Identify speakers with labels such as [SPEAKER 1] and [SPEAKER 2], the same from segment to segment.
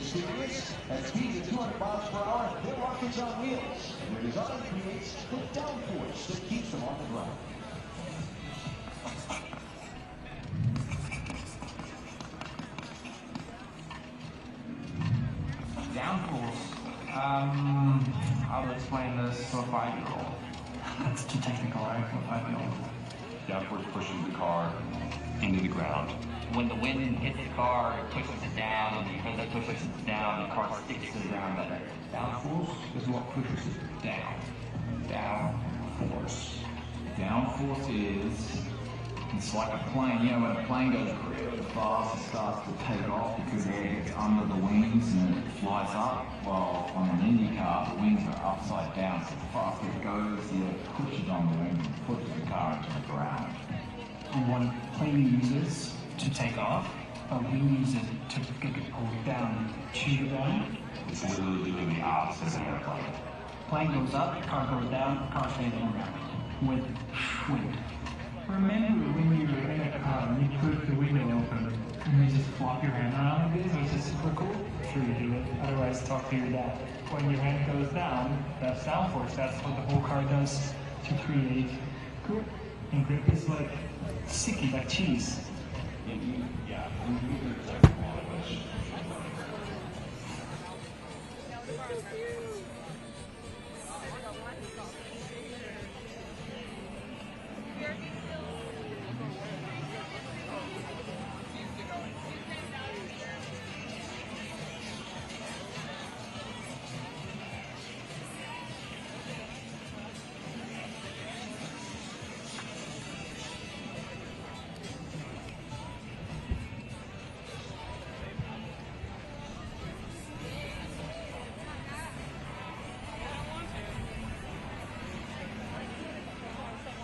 [SPEAKER 1] mysterious. At speeds of 200 miles per hour, they're rockets on wheels. And their design creates the downforce that keeps them on the ground.
[SPEAKER 2] Downforce. How to explain this to a 5-year-old?
[SPEAKER 3] That's too technical, right, for a 5-year-old.
[SPEAKER 4] Downforce pushes the car into the ground.
[SPEAKER 2] When the wind hits the car, it pushes it down, and because it pushes it down, the car sticks to the ground better. Downforce is what pushes it down. Downforce.
[SPEAKER 3] Downforce is, it's like a plane. You know, when a plane goes really fast, it starts to take off because air gets under the wings and it flies up. Well, on an Indy car, the wings are upside down, so the faster it goes, the air pushes on the wing and pushes the car into the ground.
[SPEAKER 5] And what a plane uses to take off, a wing uses to get it pulled down to the ground.
[SPEAKER 4] It's literally doing the opposite of an airplane.
[SPEAKER 5] Plane goes up, car goes down, car stays on the ground. With wind. Remember when you were in a car and you put the window open and you just flop your hand around like this, which is super cool? Sure you do it, otherwise talk to your dad. When your hand goes down, that's downforce. That's what the whole car does to create grip. And grip is like sticky, like cheese.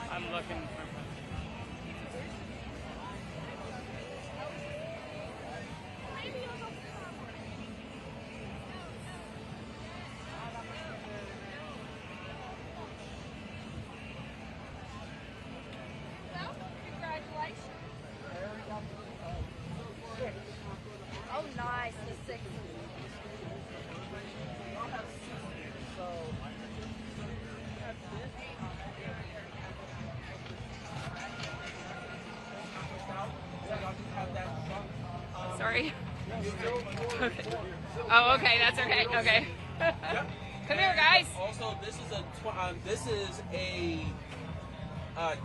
[SPEAKER 6] I'm looking for.
[SPEAKER 7] Oh, nice. The 6.
[SPEAKER 6] Sorry. Okay. Oh, okay. That's okay. Okay. Come here, guys.
[SPEAKER 8] Also, this is a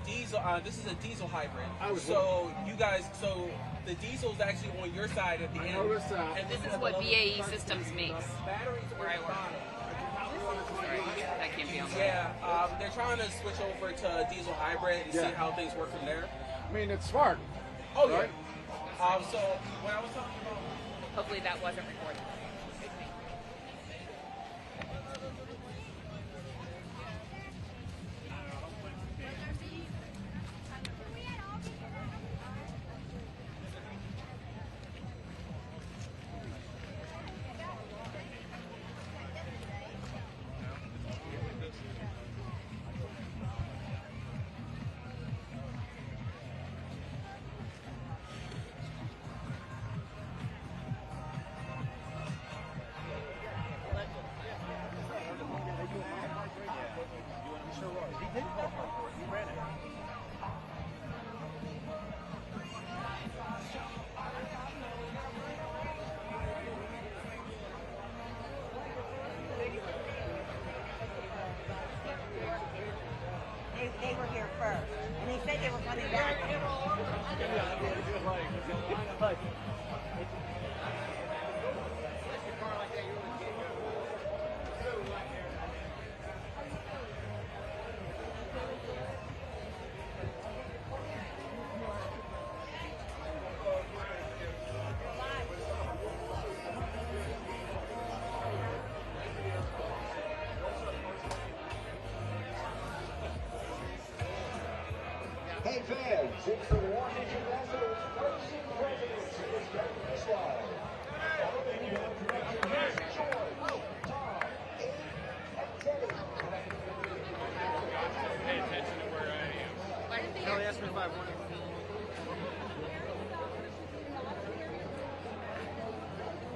[SPEAKER 8] diesel. This is a diesel hybrid. So you guys, so the diesel is actually on your side at the end.
[SPEAKER 6] And this is what BAE Systems makes. Where I work. Sorry, that can't be on there.
[SPEAKER 8] Yeah, they're trying to switch over to a diesel hybrid and see how things work from there.
[SPEAKER 9] I mean, it's smart.
[SPEAKER 8] Oh
[SPEAKER 9] right?
[SPEAKER 8] Yeah. So when I was talking about,
[SPEAKER 6] Hopefully that wasn't recorded.
[SPEAKER 7] They were here first, and they said they were coming back.
[SPEAKER 1] Hey fans, it's the Washington Nationals racing presidents in this great slide. Following your directors, George, Tom, Abe, and Teddy.
[SPEAKER 6] Pay attention to where I am. Why didn't they ask me if I wanted to film?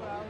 [SPEAKER 7] Well,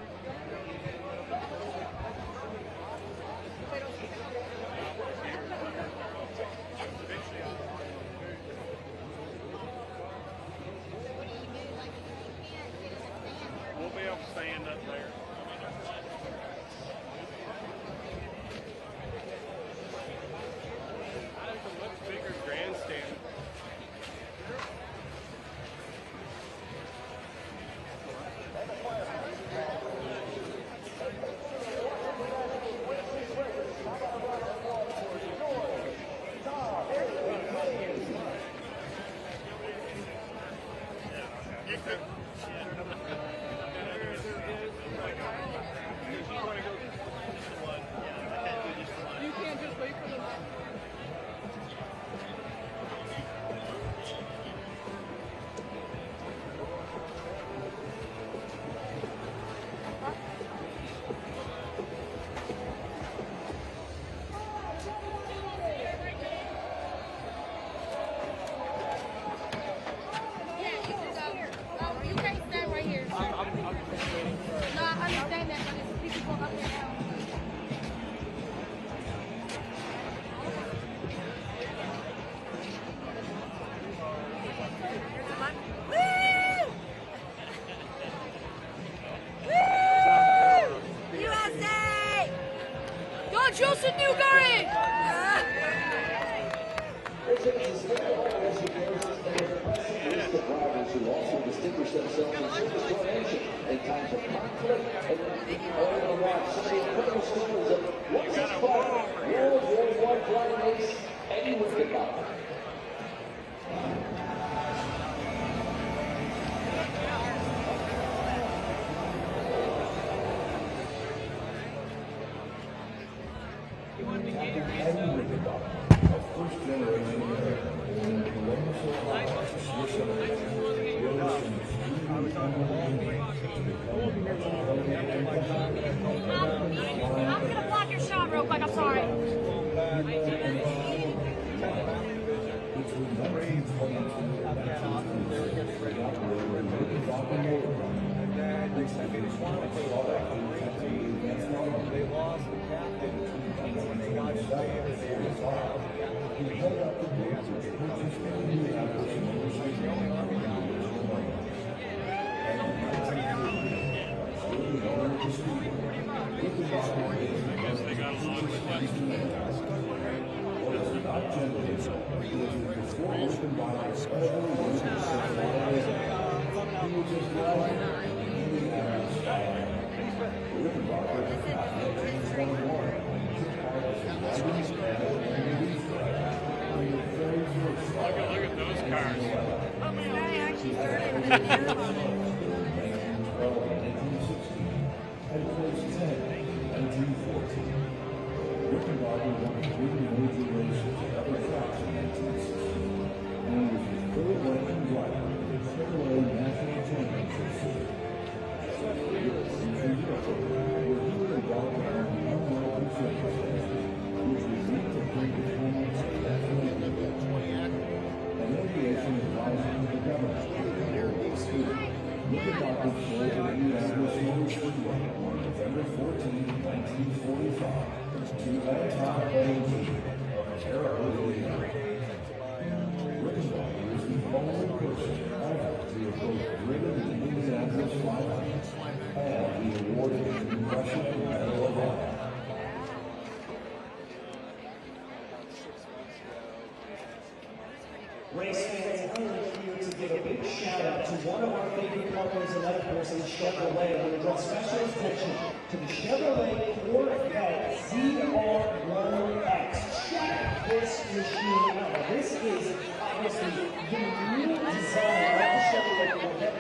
[SPEAKER 6] Go, Joseph Newgarden!
[SPEAKER 1] Drivers who also distinguish themselves in service to our nation in times of conflict and all the watch some of the incredible stories of what's his fight, World War I flying ace, Eddie Wickenbach.
[SPEAKER 9] First generation American, born in Columbus, Ohio, Swiss American, rose from extremely humble beginnings to
[SPEAKER 6] I'm gonna block your shot real quick, I'm sorry.
[SPEAKER 9] Between 1922 and 1936, he operated a Rickenbacker motor company, which was responsible for all activities to the advanced armament. They lost the captain between 1927 and 1945. He headed up the group which purchased the Indianapolis motorcycle company in the original lane. And in 1950, still the owner of the speedway, Rickenbacker made the best purchase in what was not generated because before Rickenbacker ever went to the Central Area, he was just driving in Indianapolis style. Rickenbacker, after 1921, took part as a writers and a release driver. Look at those cars.
[SPEAKER 7] I actually started with an airline.
[SPEAKER 9] At place 10, 1914. Rickenbacker won 3 major races at other tracks in 1916, and was the third ranking driver in the AAA National Championship Series. Several years into Europe, where he was involved in unlikely circumstances, which would lead to previous moments of national impact. And aviation is rising to the government with World War II. Rickenbacker sold to the Indianapolis Motor Speedway on November 14, 1945. To Anton AD, Terra Illinois. Rickenbacker is the only person ever to have both driven the Indianapolis 500 and be awarded the Congressional Medal of Honor.
[SPEAKER 1] Race fans, I'm here to give a big shout out to one of our favorite companies and that, of course, is Chevrolet. We're going to draw special attention to the Chevrolet Corvette ZR1X. Check this machine out. This is obviously the new design of the Chevrolet Corvette.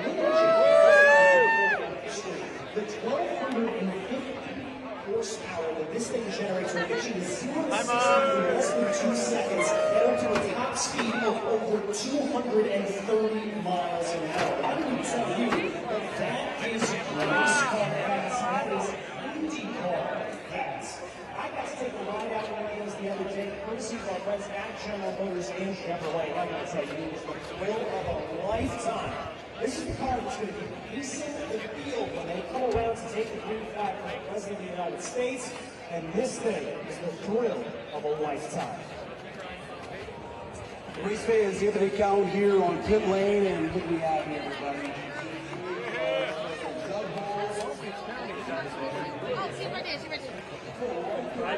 [SPEAKER 1] The 1,250 horsepower that this thing generates will get you to 0 to 60 in less than 2 seconds, and up to a top speed of over 230 miles an hour. I can tell you that that is race car fast. That is IndyCar fast. I got to take a ride out one of those the other day, courtesy of our friends at General Motors in Chevrolet. I got to tell you, it was the thrill of a lifetime. This is the car that's going to be pacing the field when they come around to take the green flag from the President of the United States, and this thing is the thrill of a lifetime.
[SPEAKER 10] Race fans, the other count here on pit lane, and what do we have here, everybody?
[SPEAKER 6] Oh, see right there, see right there.
[SPEAKER 10] I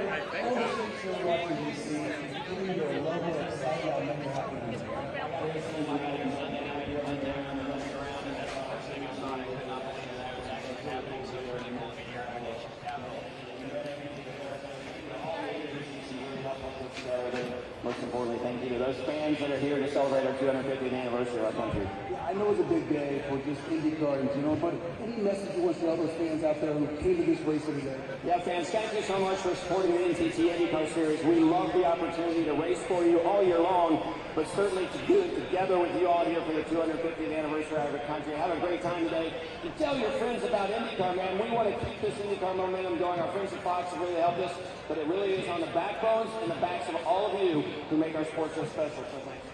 [SPEAKER 11] Most importantly, thank you to those fans that are here to celebrate our 250th anniversary of our country.
[SPEAKER 10] I know it's a big day for just IndyCar, you know, but any message you want to tell those fans out there who came to this race today?
[SPEAKER 11] Yeah, fans, thank you so much for supporting the NTT IndyCar Series. We love the opportunity to race for you all year long, but certainly to do it together with you all here for the 250th anniversary of our country. Have a great time today. To tell your friends about IndyCar, man, we want to keep this IndyCar momentum going. Our friends at Fox have really helped us, but it really is on the backbones and the backs of all of you who make our sport so special. So thanks.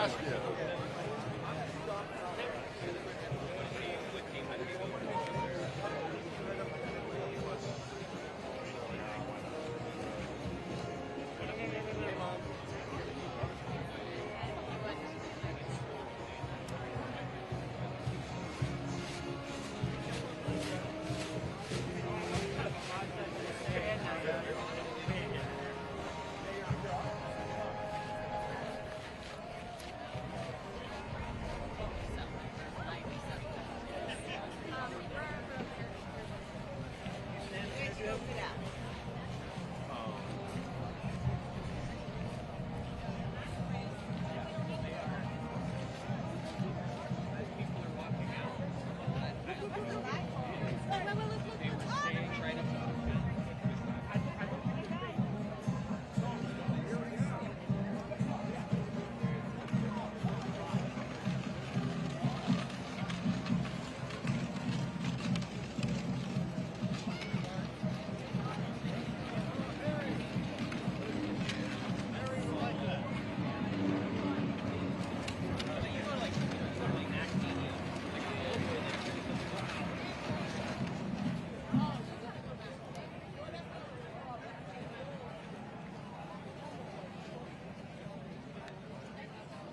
[SPEAKER 12] last year.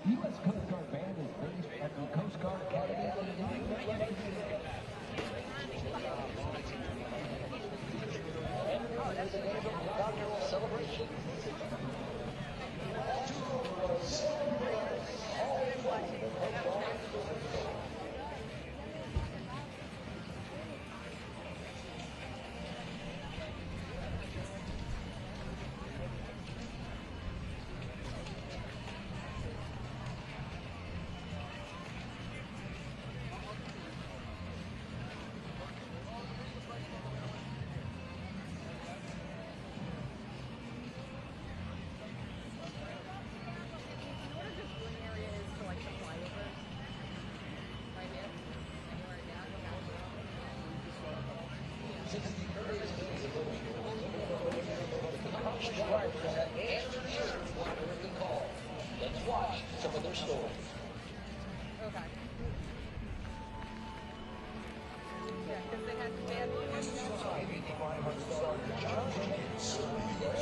[SPEAKER 1] U.S. Coast Guard Band is based at the Coast Guard Academy. Inaugural celebration. Let's watch some of their stories.
[SPEAKER 6] Okay. Yeah, because they had bad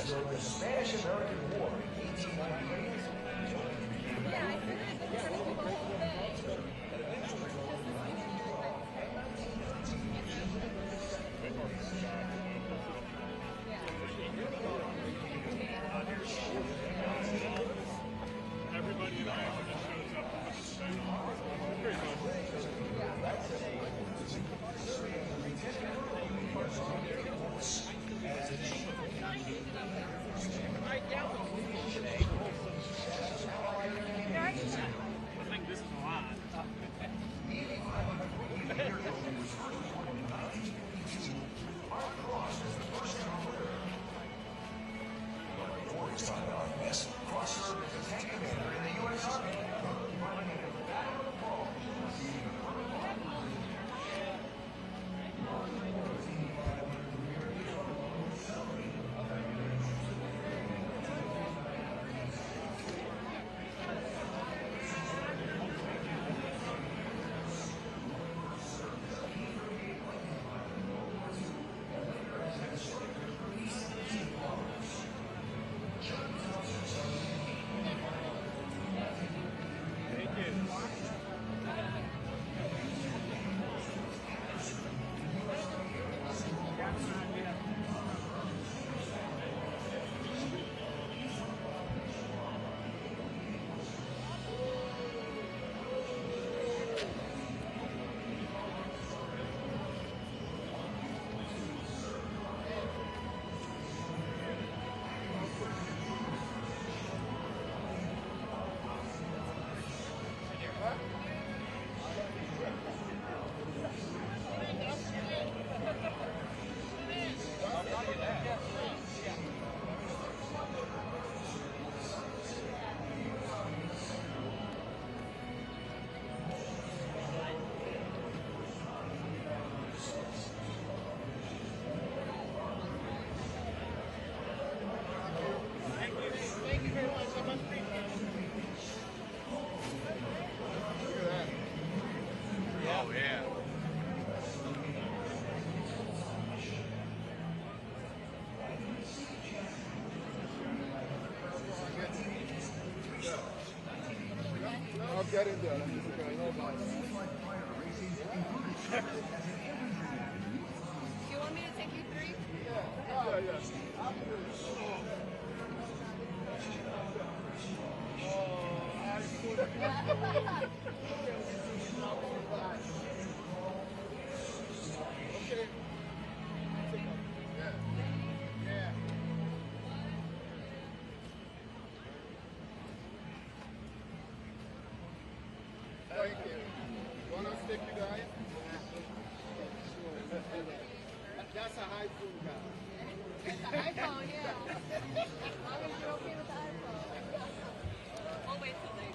[SPEAKER 1] During the Spanish-American War in 1898.
[SPEAKER 6] Yeah, I figured it was pretty cool thing.
[SPEAKER 12] Everybody in the office that shows up on the same pretty much. get in there. Let me look at it.
[SPEAKER 6] Do you want me to take you 3?
[SPEAKER 12] Yeah. Okay. Yeah. Thank you. Wanna stick, you guys? That's a high food guy.
[SPEAKER 6] iPhone, yeah. As long as you're okay with the iPhone. We'll wait till they go.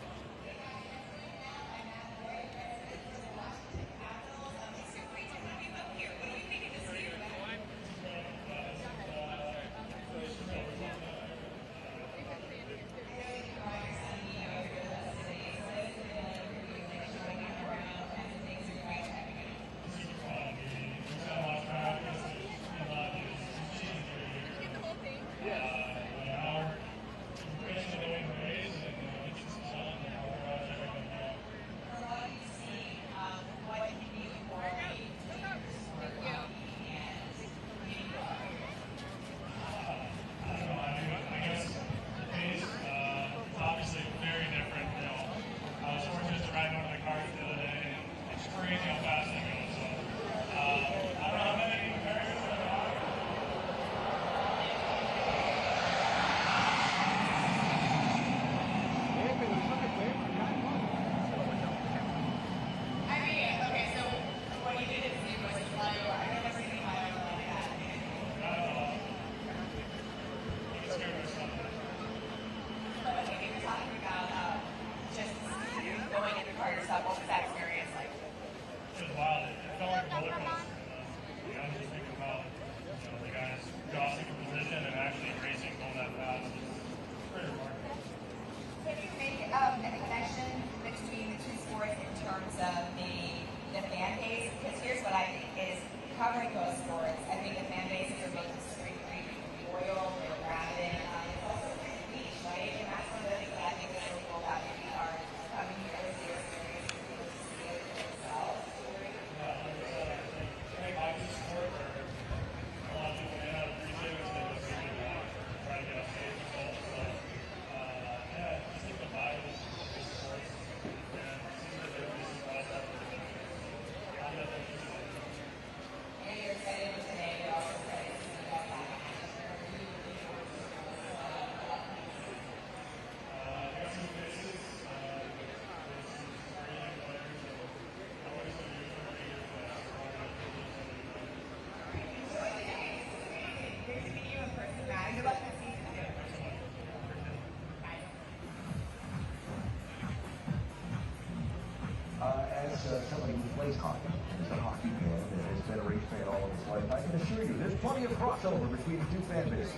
[SPEAKER 1] Somebody who plays hockey, is a hockey fan, and has been a race fan all of his life, I can assure you there's plenty of crossover between the two fan bases.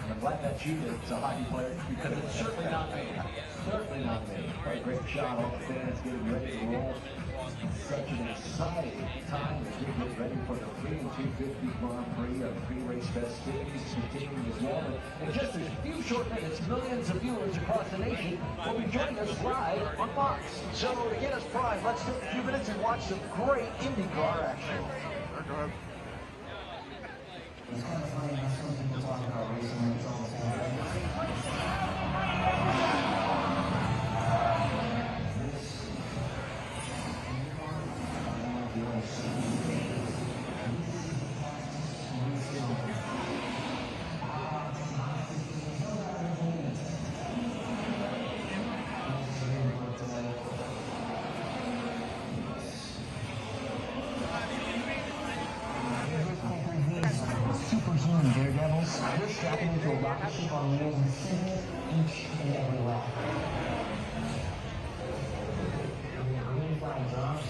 [SPEAKER 1] And I'm glad that you did as a hockey player, because it's certainly not me. Certainly not me. What a great shot, all the fans getting ready to roll. Such an exciting time as we get ready for the 3 and 250 Grand Prix of pre-race festivities continuing as well. In just a few short minutes, millions of viewers across the nation will be joining us live on Fox. So to get us primed, let's take a few minutes and watch some great IndyCar action.
[SPEAKER 13] It's kind of funny how some people talk about racing when it's all the same. Superhuman daredevils, we're strapping into a rocket ship on wheels and sending it each and every lap. When the green flag drops,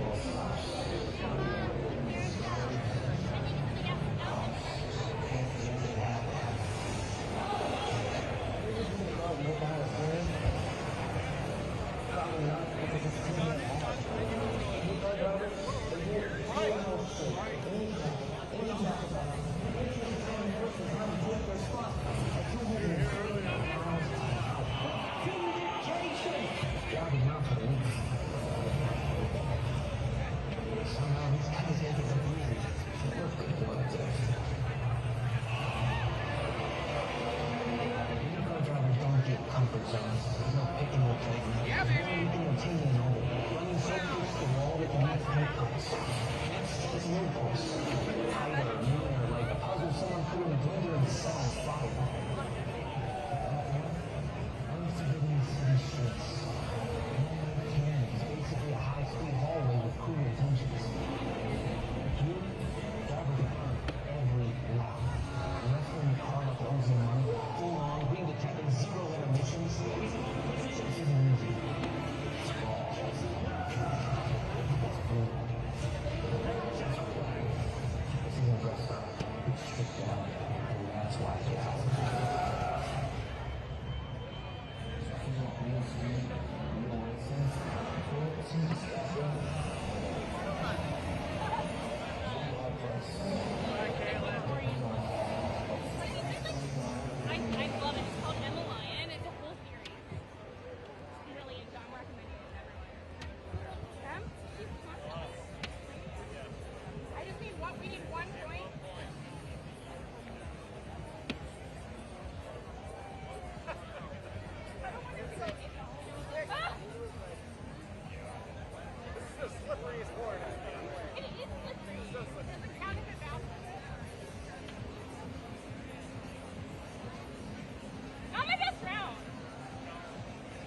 [SPEAKER 13] we'll stop.
[SPEAKER 1] It's no boss. Tyler, Miller, like a puzzle someone put in a blender and set on fire. Unforgiving city streets. It's basically a high-speed hallway with cool intentions. Here, drivers burn every lap. Wrestling the car like losing money, full on, being detected, zero intermissions. This isn't easy. It's raw. It's brutal. This isn't just it's stripped down, and that's why it's awesome.
[SPEAKER 14] I love it. It's called Emma Lion. It's a whole series. It's brilliant. I'm recommending it to everyone. I just need one. We need 1 point. I don't want it to go.
[SPEAKER 9] This is the slipperiest board I've ever played.
[SPEAKER 14] It is slippery. Does it count if it bounces? Not my best round.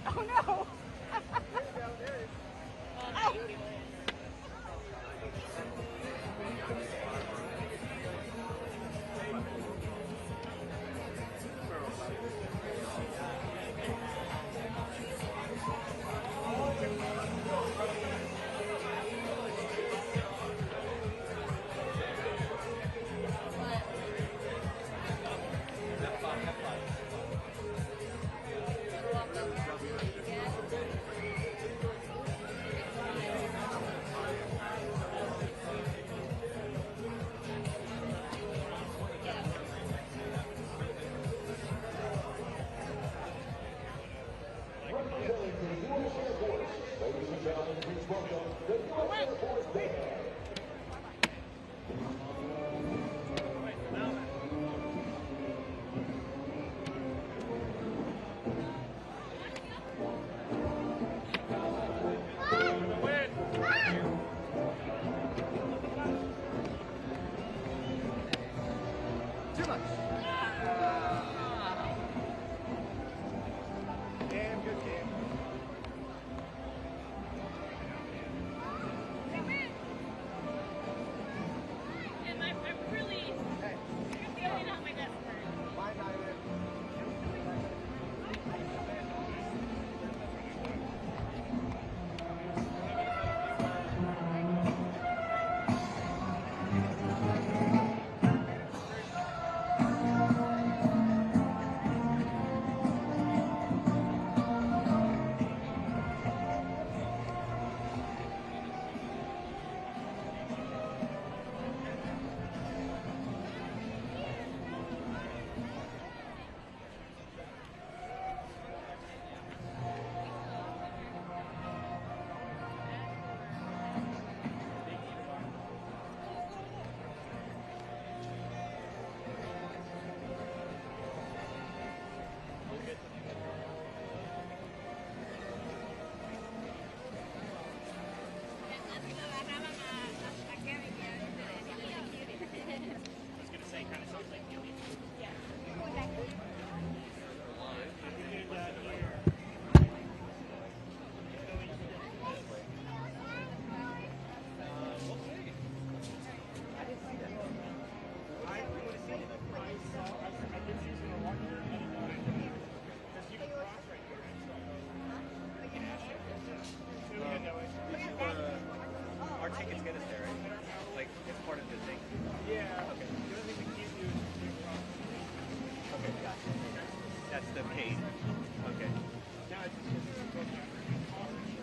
[SPEAKER 14] Oh no.
[SPEAKER 9] Too much. Damn good game.
[SPEAKER 14] And I'm really feeling not my best work.
[SPEAKER 9] Mine not even. Our tickets get us there, right? Like, it's part of the thing? Yeah. Okay. The only thing we can't do is okay, gotcha. That's the paid. Okay. Now it's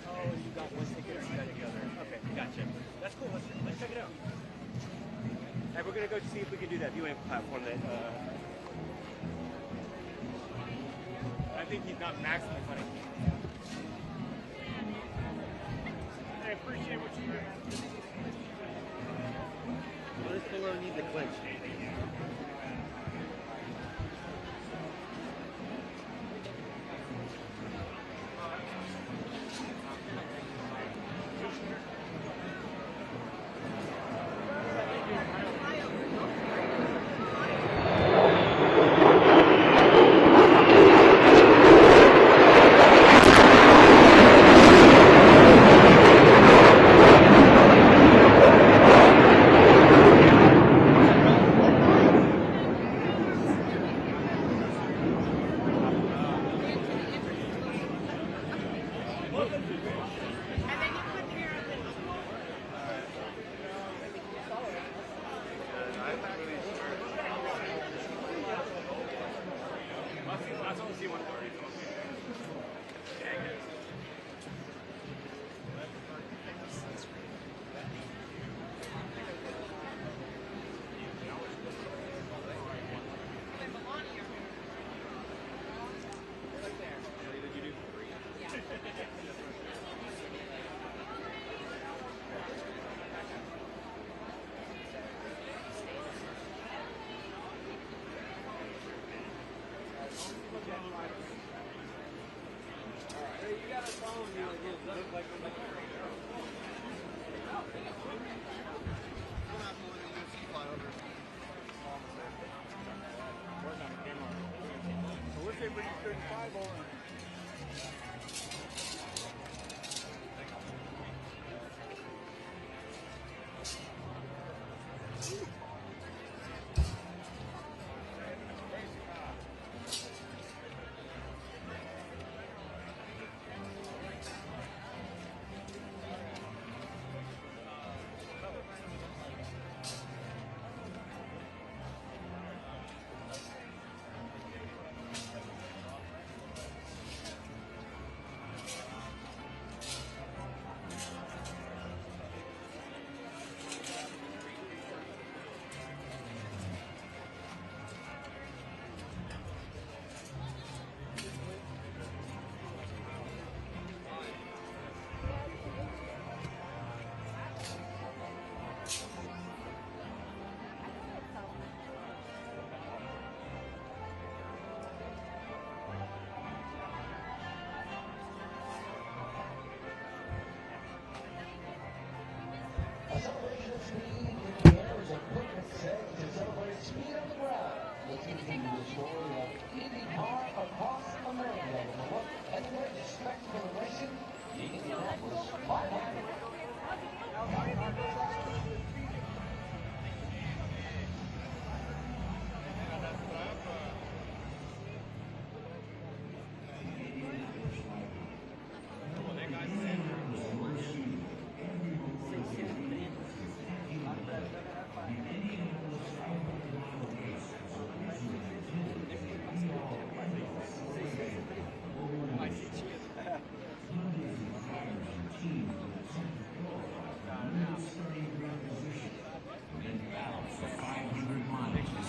[SPEAKER 9] oh, you got one ticket or you got the other. Okay, gotcha. That's cool. Let's check it out. Alright, we're gonna go see if we can do that viewing platform that I think he's not maximally funny. I appreciate what you do. Well, this thing will need the clinch.
[SPEAKER 1] A celebration of speed in the air is a quick set to celebrate speed on the ground. Let's get into the story of IndyCar across America. And the greatest spectacle of racing, the Indianapolis 500.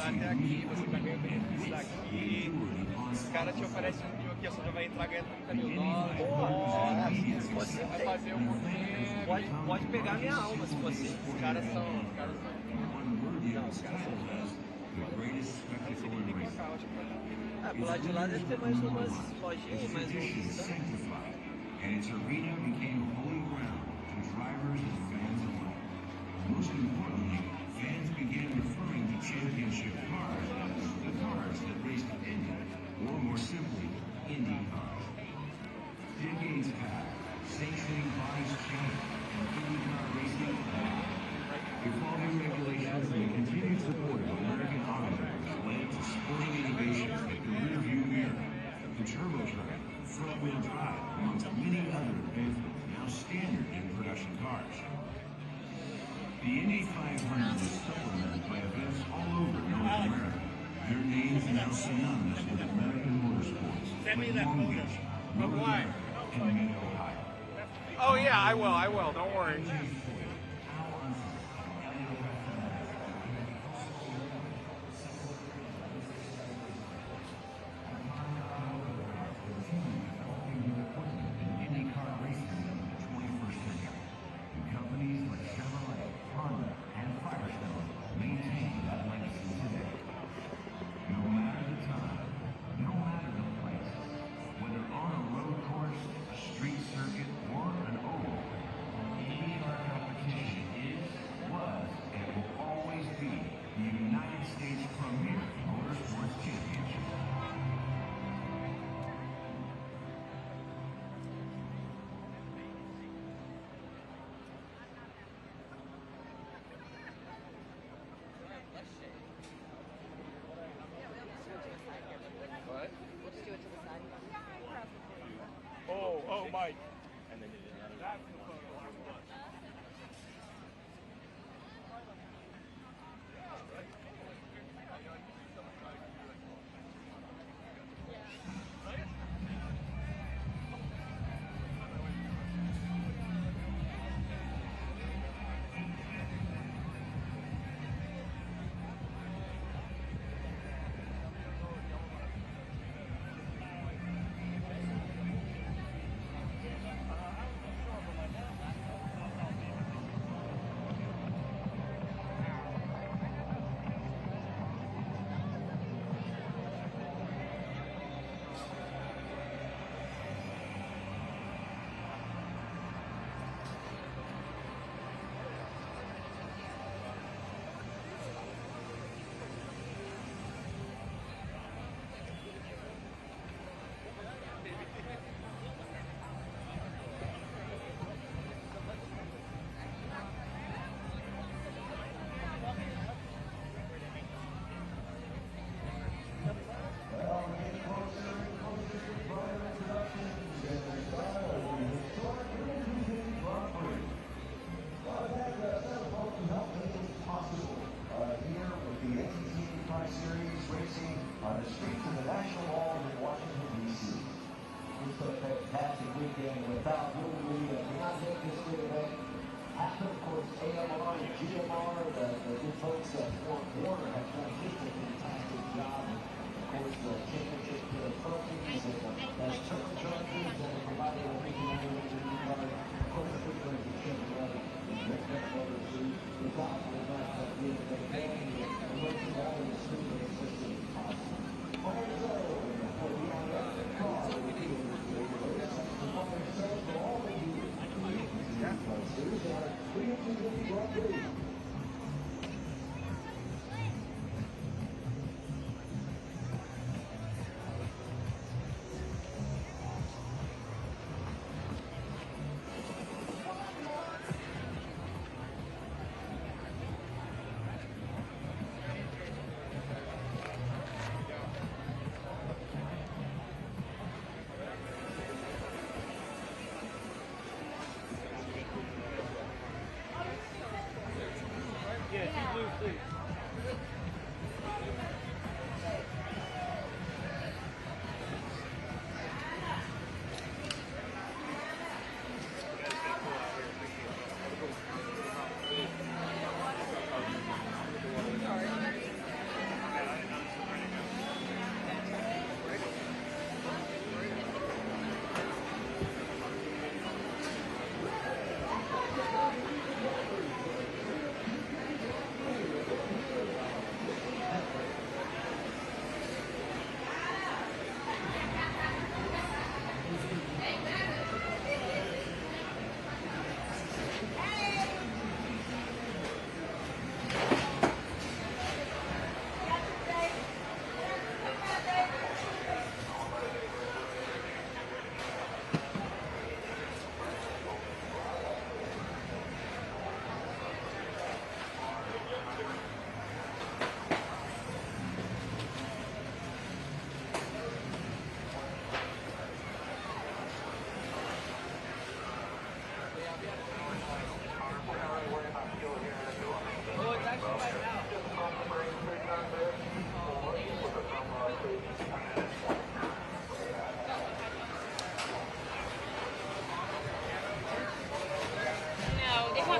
[SPEAKER 15] Até aqui, você vai ganhar benefício daqui. Os caras te oferecem um mil aqui, você vai entrar ganhando $30 mil. Vai fazer um pouquinho. Pode pegar minha alma se for assim. Os caras são. Não, os caras são. Ah, pro lado de lá deve ter mais umas lojinhas, mais uns.
[SPEAKER 16] And its arena became holy ground to drivers and fans alike. Most importantly, fans began referring to championship cars as the cars that raced at Indy, or more simply, Indy cars. Decades passed, sanctioning bodies changed, and IndyCar racing evolved. Evolving regulations and continued support of American automakers led to sporting innovations like the rear-view mirror, the turbocharger, front-wheel drive, amongst many other advancements now standard in production cars. The Indy 500 is supplemented by events all over North America. Their names now synonymous with American motorsports, like Long Beach, Road America, and Mid-Ohio.
[SPEAKER 15] Oh yeah, I will, don't worry.
[SPEAKER 16] Street circuit or an oval, IndyCar competition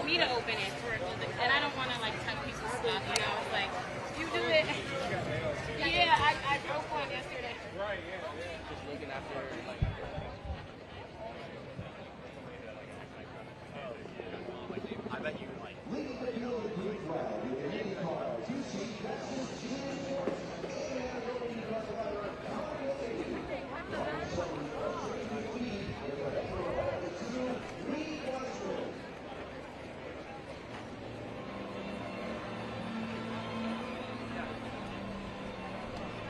[SPEAKER 14] Me to open it for, and I don't want to like touch people's stuff, you know. It's like you do it. Yeah, I broke one yesterday.
[SPEAKER 15] Right, yeah. Just looking after like. I bet you like.
[SPEAKER 1] Leading the field of the green flag with the IndyCar DC fastest champion and rolling across the ladder,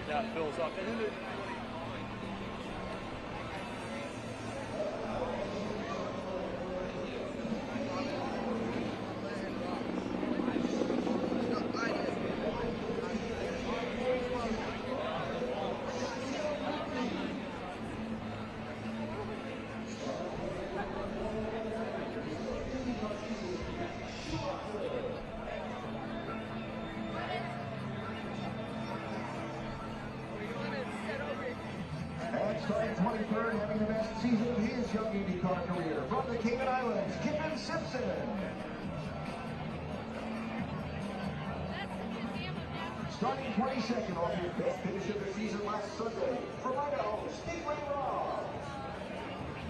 [SPEAKER 15] Yeah, it fills up. And then it,
[SPEAKER 1] starting 23rd, having the best season of his young IndyCar career. From the Cayman Islands, Kippen Simpson. Starting 22nd off your best finish of the season last Sunday. From Idaho, Speedway Rob.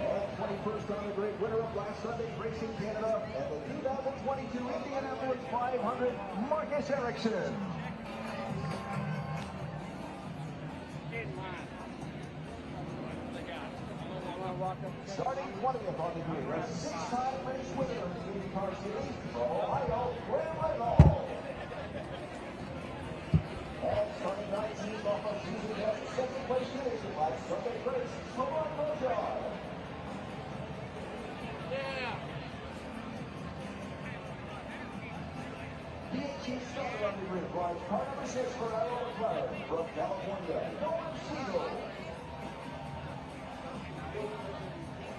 [SPEAKER 1] And 21st on the great winner of last Sunday's Racing Canada and the 2022 Indianapolis 500, Marcus Ericsson. Starting 20th on the grid, a six-time race winner of the IndyCar Series, Ohio, Graham Rahal. And starting 19th off of season best second place finish in last Sunday's race, Lamar Mojar. DHE starter on the grid, rides car number 6 for Iowa McLaren from California, Norm Siegel.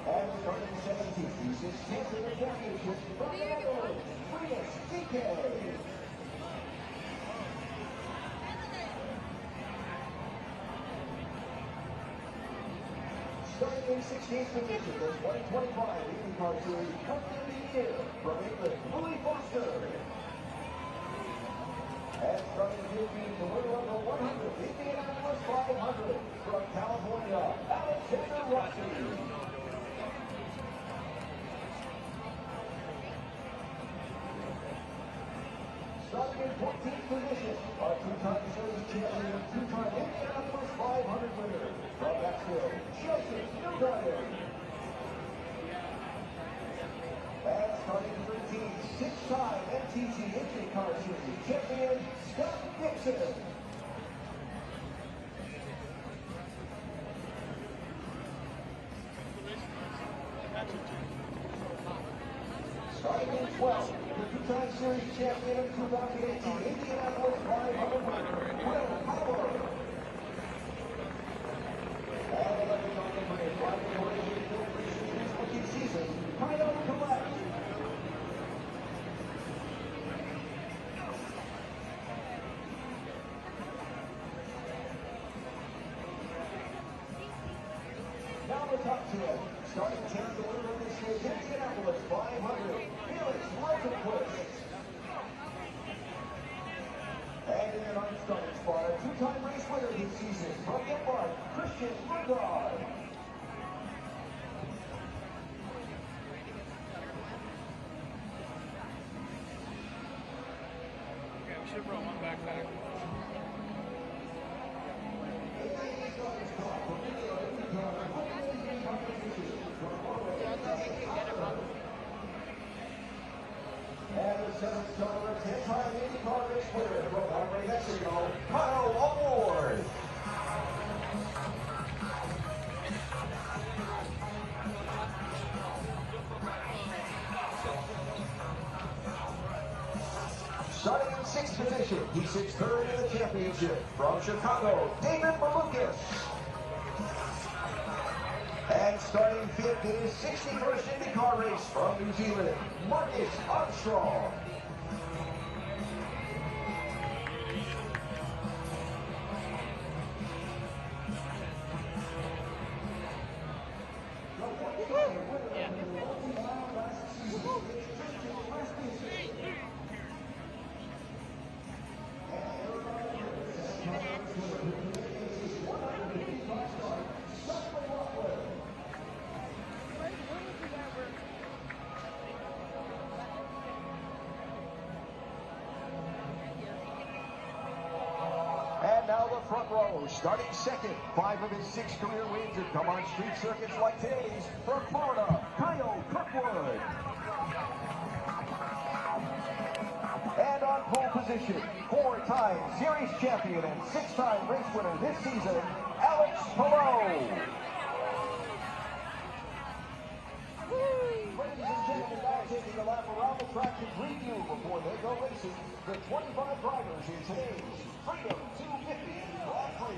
[SPEAKER 1] And starting 17th, he's his chance in the championship from the Netherlands, Frias DK. Starting in 16th position, the 2025 IndyCar Series Company of the Year from England, Louis Foster. And starting 15th, the winner of the 100 Indianapolis 500 from California, Alexander Rossi. starting in 14th position, our two-time series champion, two-time Indianapolis 500 winner. From Knoxville, Joseph Newgarden. And starting 13th, six-time MTT IndyCar Series champion, Scott Dixon. Starting in 12th, the two-time series champion of 2018 Indianapolis 500 winner, Will Howard. And 11th on the grid, riding the racing for this rookie season, Kyle Collette. Now the top 10. Starting 10th to win this year's Indianapolis 500, Felix Rosenquist. And in the 9th starting spot, a two-time race winner this season from Denmark, Christian Lundgaard.
[SPEAKER 12] Okay, we should have brought one backpack.
[SPEAKER 1] And the 7th star, 10-time IndyCar race winner from Monterrey, Mexico, Kyle Ward. Starting in 6th position, he sits third in the championship. From Chicago, David Malukas. And starting 5th in his 61st IndyCar race from New Zealand, Marcus Armstrong. And now the front row, starting 2nd. 5 of his 6 career wins have come on street circuits like today's. From Florida, Kyle Kirkwood. And on pole position, 4-time series champion and 6-time race winner this season, Alex Palou. Ladies and gentlemen, now taking a lap around the track to greet you before they go racing, the 25 drivers in today's Freedom 250 Grand Prix.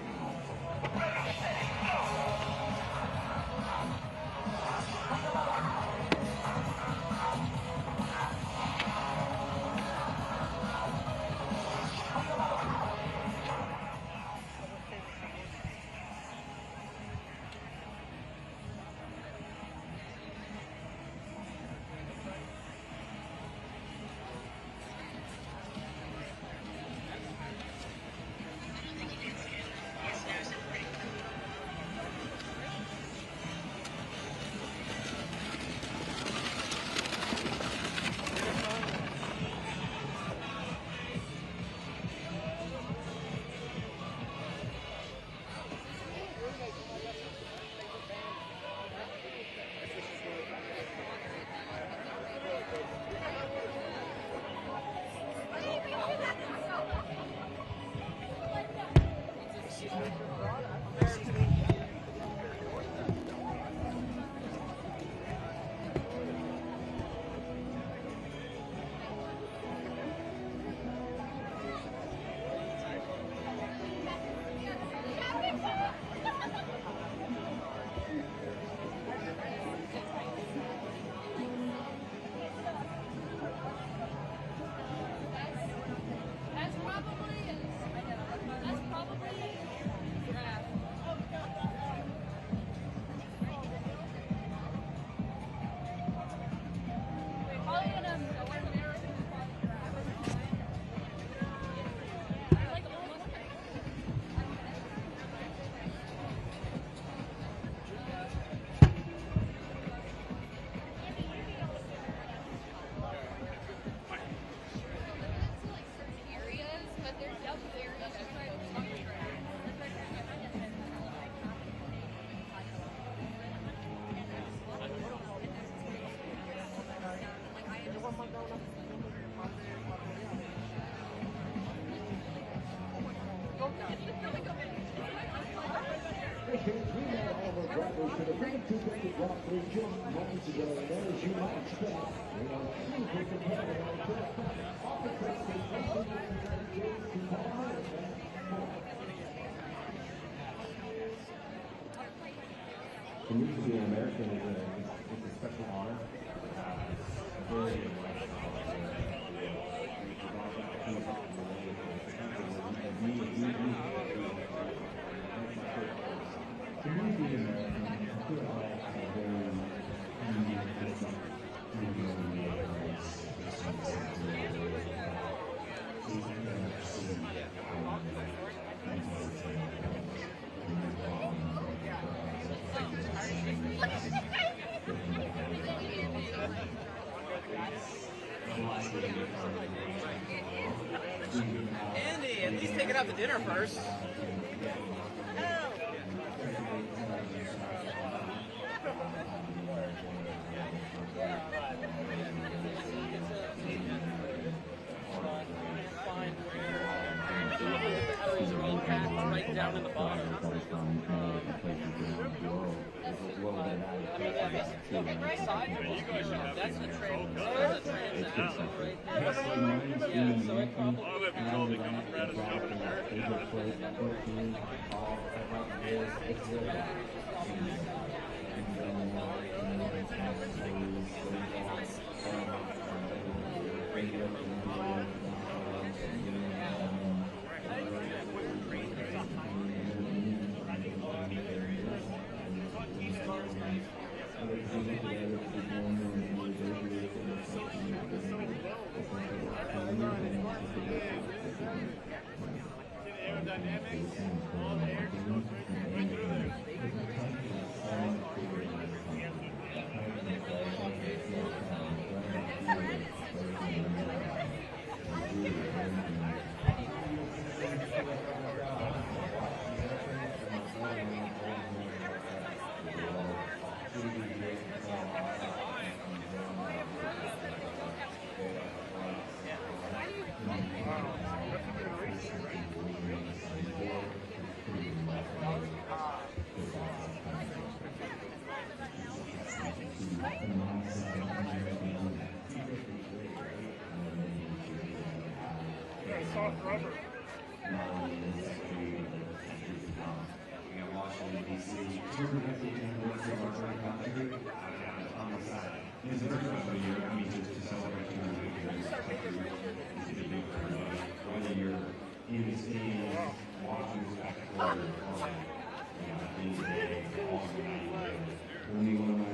[SPEAKER 1] drivers for the Grand Prix Grand Prix just moments ago, and then as you might expect, they are super competitive on the track. Off the track, they must be
[SPEAKER 17] For me to be an American is a special honor. Very to me, being American, I feel like a very
[SPEAKER 15] Andy, at least take it out to dinner first. Right down in the bottom. That's the trend. That's the trend. Yeah, so it probably.
[SPEAKER 12] Soft rubber.
[SPEAKER 16] We got Washington, D.C. On the side. It's a very special year. I mean, to celebrate 200 years. It's a big for everybody. Whether you're in the stadium, watching the spectacle, or in the day, all
[SPEAKER 17] only one of my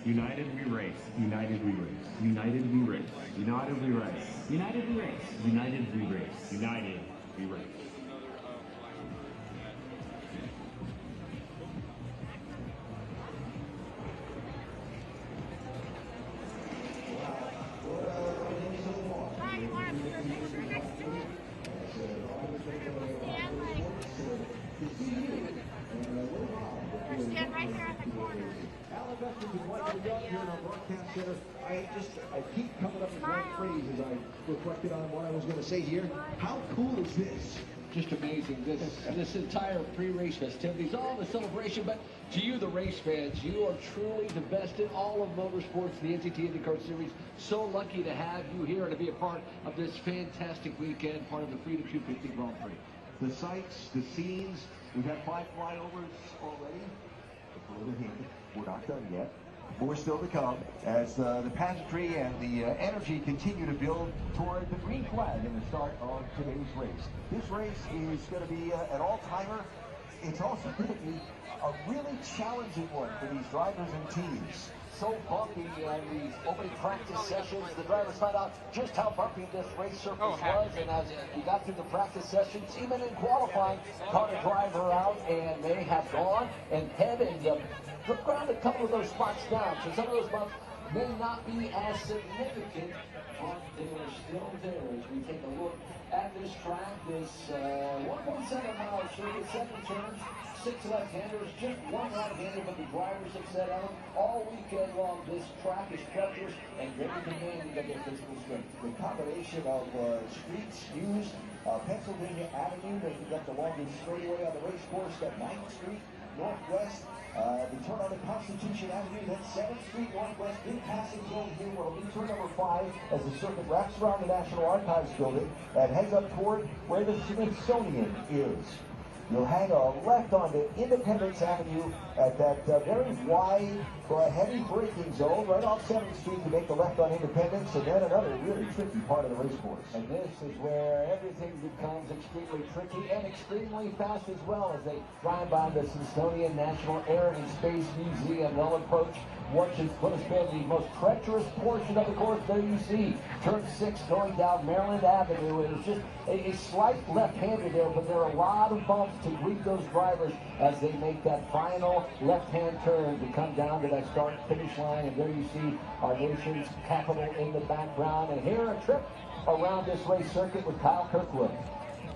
[SPEAKER 17] United we race. United we race. United we race. United we race. United we race. United we race. United we race.
[SPEAKER 14] Stand right there at the corner.
[SPEAKER 1] I keep coming up with one phrase as I reflected on what I was going to say here. How cool is this?
[SPEAKER 18] Just amazing. This entire pre-race festivities, all the celebration, but to you, the race fans, you are truly the best in all of motorsports, the NCT IndyCar Series. So lucky to have you here and to be a part of this fantastic weekend, part of the Freedom 250 Grand Prix.
[SPEAKER 1] The sights, the scenes, we've had 5 flyovers already. We're not done yet. More still to come as the pageantry and the energy continue to build toward the green flag in the start of today's race. This race is going to be an all-timer. It's also going to be a really challenging one for these drivers and teams.
[SPEAKER 18] So bumpy in these opening practice sessions. The drivers find out just how bumpy this race surface was, and as we got through the practice sessions, even in qualifying, caught a driver out, and they have gone and headed ground a couple of those spots down. So some of those bumps may not be as significant, but they are still there as we take a look at this track. This 1.7-mile circuit, 7 turns, 6 left-handers, just 1 right-hander, but the drivers have set out all weekend long. This track is treacherous and very demanding of their physical strength.
[SPEAKER 1] The combination of streets used, Pennsylvania Avenue, making up the longest straightaway on the race course, at 9th Street Northwest. The turn on the Constitution Avenue, then 7th Street Northwest, big passing zone here where it'll be turn number 5 as the circuit wraps around the National Archives building and heads up toward where the Smithsonian is. You'll hang a left onto Independence Avenue at that very wide, heavy braking zone right off 7th Street to make the left on Independence, and then another really tricky part of the race course.
[SPEAKER 18] And this is where everything becomes extremely tricky and extremely fast as well as they drive by the Smithsonian National Air and Space Museum. They'll approach what has been the most treacherous portion of the course. There you see turn 6 going down Maryland Avenue. It is just a slight left-hander there, but there are a lot of bumps to greet those drivers as they make that final left-hand turn to come down to that start-finish line. And there you see our nation's capital in the background. And here a trip around this race circuit with Kyle Kirkwood.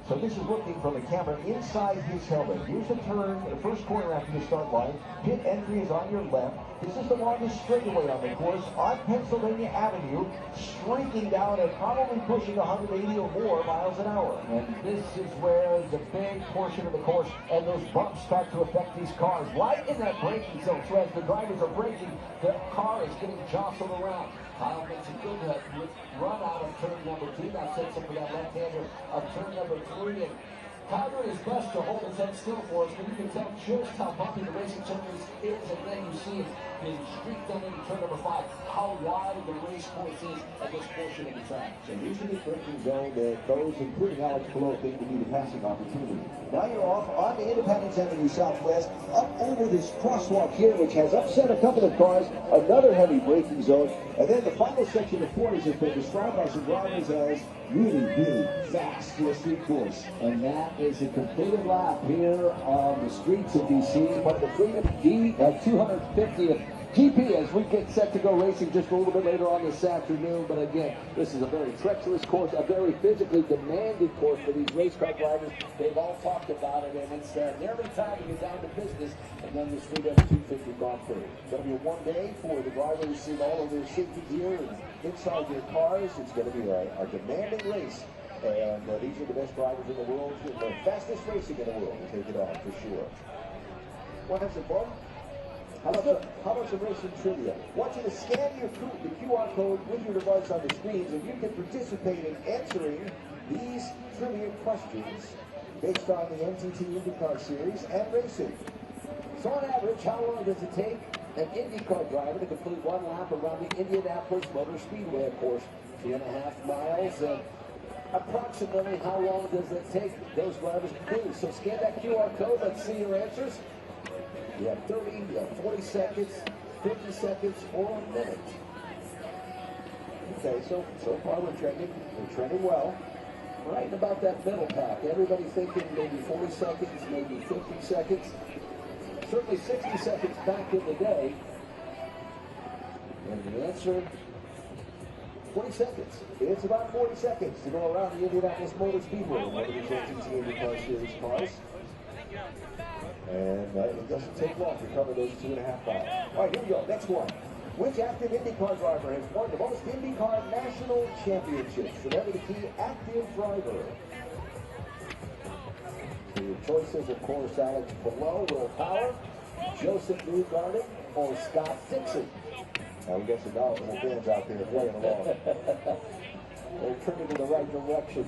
[SPEAKER 1] So this is looking from the camera inside his helmet. Here's the turn, the first corner after the start line. Pit entry is on your left. This is the longest straightaway on the course on Pennsylvania Avenue, streaking down at probably pushing 180 or more miles an hour.
[SPEAKER 18] And this is where the big portion of the course and those bumps start to affect these cars. Right in that braking zone, so as the drivers are braking, the car is getting jostled around. Kyle makes a good run out of turn number 2. That sets up for that left-hander of turn number 3. And Kyle doing his best to hold his head still for us, but you can tell just how bumpy the racing surface is, and then you see it being streaked down into turn number 5, how wide the race course is at this portion of the track.
[SPEAKER 1] So usually the braking zone that those, including Alex Palou, think we need a passing opportunity. Now you're off on the Independence Avenue Southwest, up over this crosswalk here, which has upset a couple of cars, another heavy braking zone, and then the final section of 40s has been described by some drivers as really, really fast to a street course.
[SPEAKER 18] And that is a completed lap here on the streets of DC, part of the Freedom 250th GP as we get set to go racing just a little bit later on this afternoon. But again, this is a very treacherous course, a very physically demanding course for these race car drivers. They've all talked about it, and it's nearly time to get down to business and then this Freedom 250 Grand Prix.
[SPEAKER 1] It's going to be a one day for the drivers in all of their safety gear and inside their cars. It's going to be a demanding race. And these are the best drivers in the world, the fastest racing in the world to take it on, for sure. Want to have some fun? How about some racing trivia? I want you to scan the QR code with your device on the screens, and you can participate in answering these trivia questions based on the NTT IndyCar Series and racing.
[SPEAKER 18] So on average, how long does it take an IndyCar driver to complete one lap around the Indianapolis Motor Speedway, of course, 3.5 miles? And approximately how long does it take those drivers to do? So scan that QR code, let's see your answers. You have 30, you have 40 seconds, 50 seconds, or a minute.
[SPEAKER 1] Okay, so far we're trending well.
[SPEAKER 18] Right about that middle pack. Everybody thinking maybe 40 seconds, maybe 50 seconds. Certainly 60 seconds back in the day. And the answer, 40 seconds.
[SPEAKER 1] It's about 40 seconds to go around the Indianapolis Motor Speedway, one of the NTT IndyCar Series cars. And it doesn't take long to cover those 2.5 miles. All right, here we go. Next one. Which active IndyCar driver has won the most IndyCar national championships? Remember the key, active driver. So your choices, of course, Alex Palou, Will Power, Joseph Newgarden, or Scott Dixon. Now we got some knowledgeable fans out there playing along.
[SPEAKER 18] They're turning in the right direction.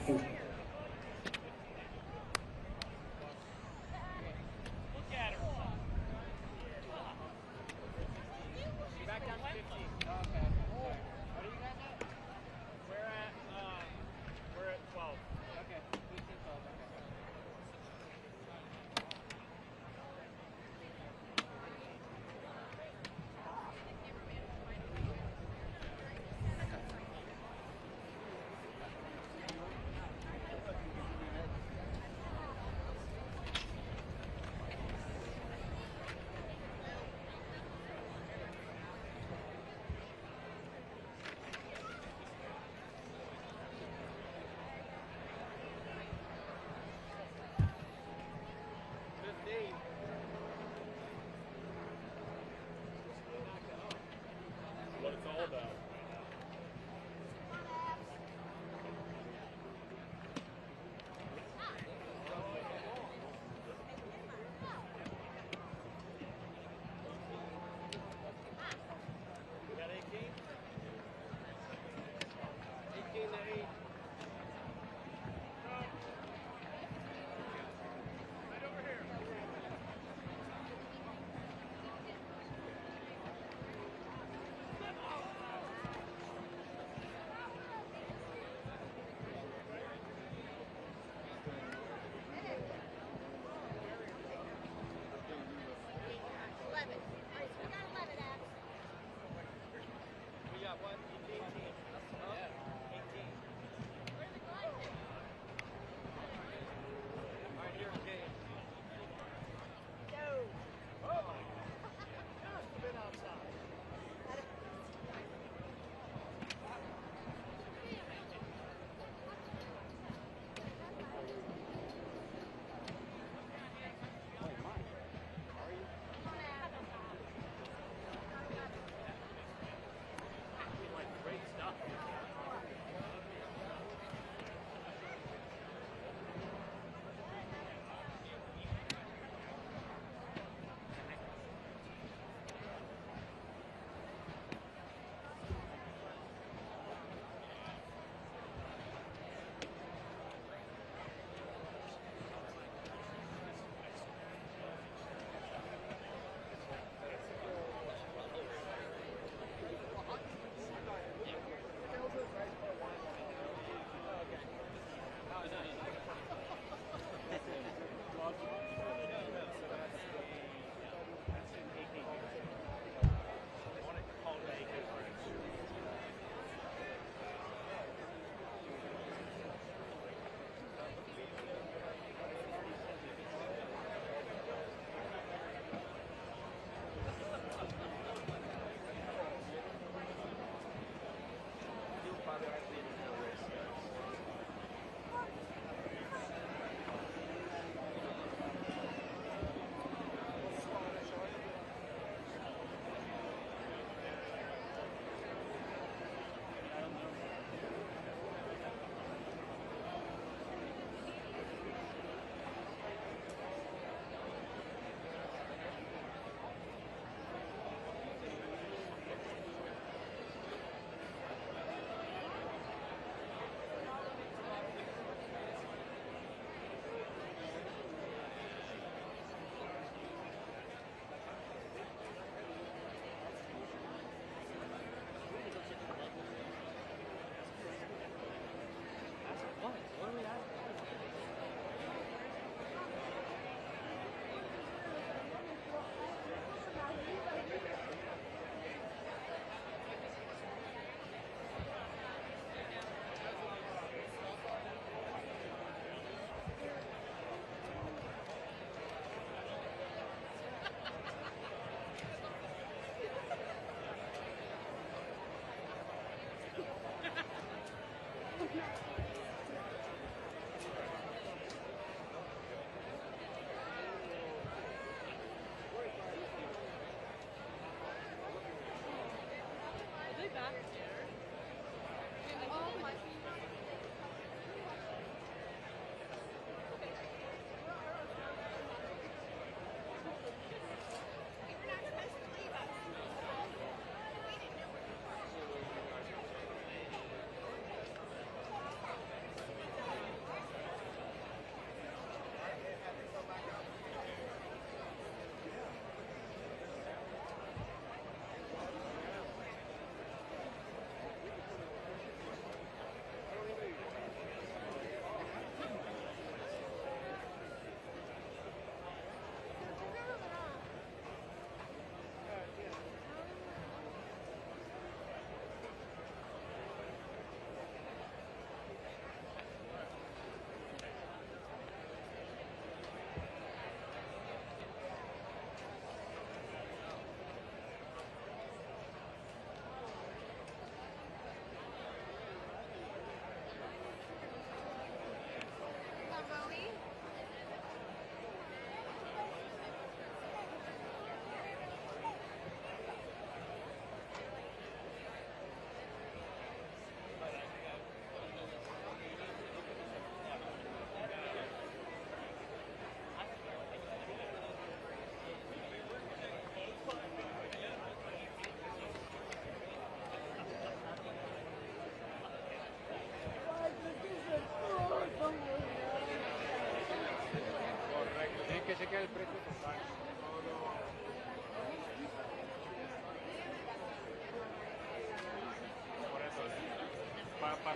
[SPEAKER 12] para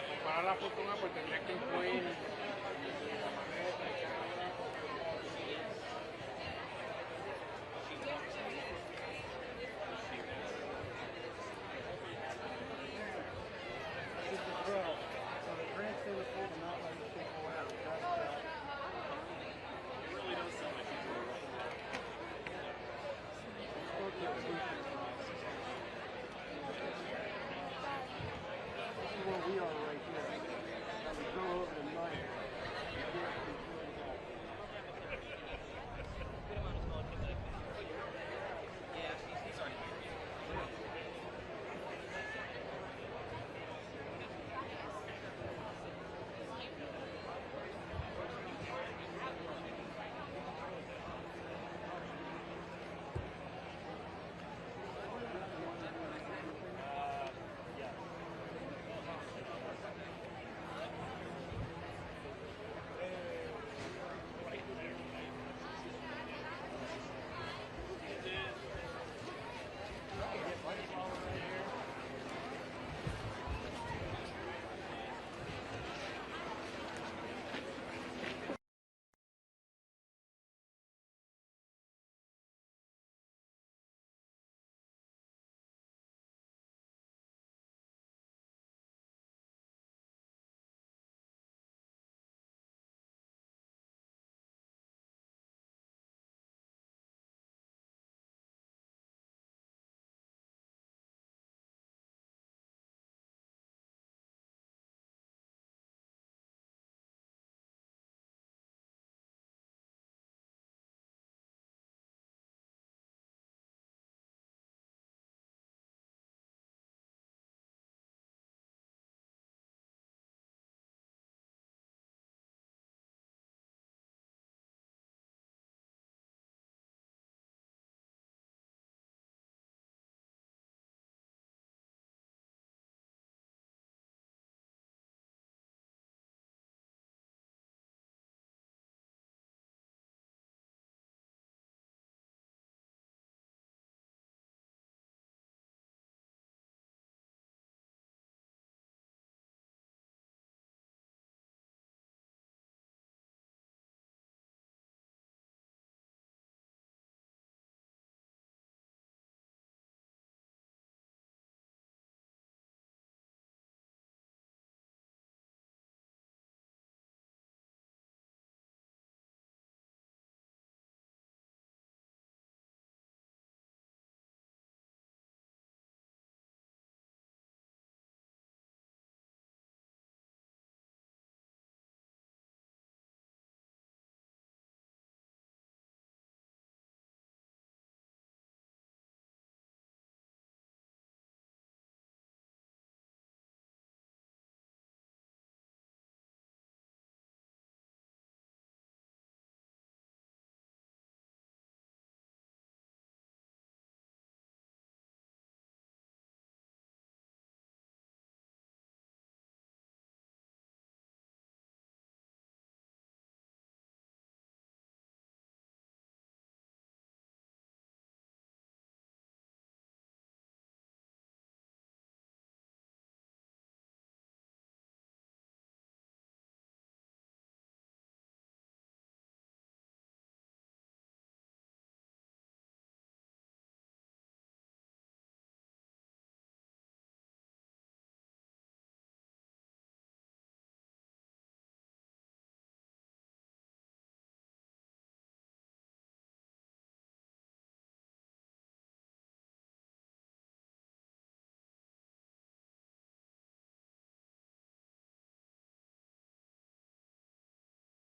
[SPEAKER 12] comparar la fortuna, pues tendría que incluir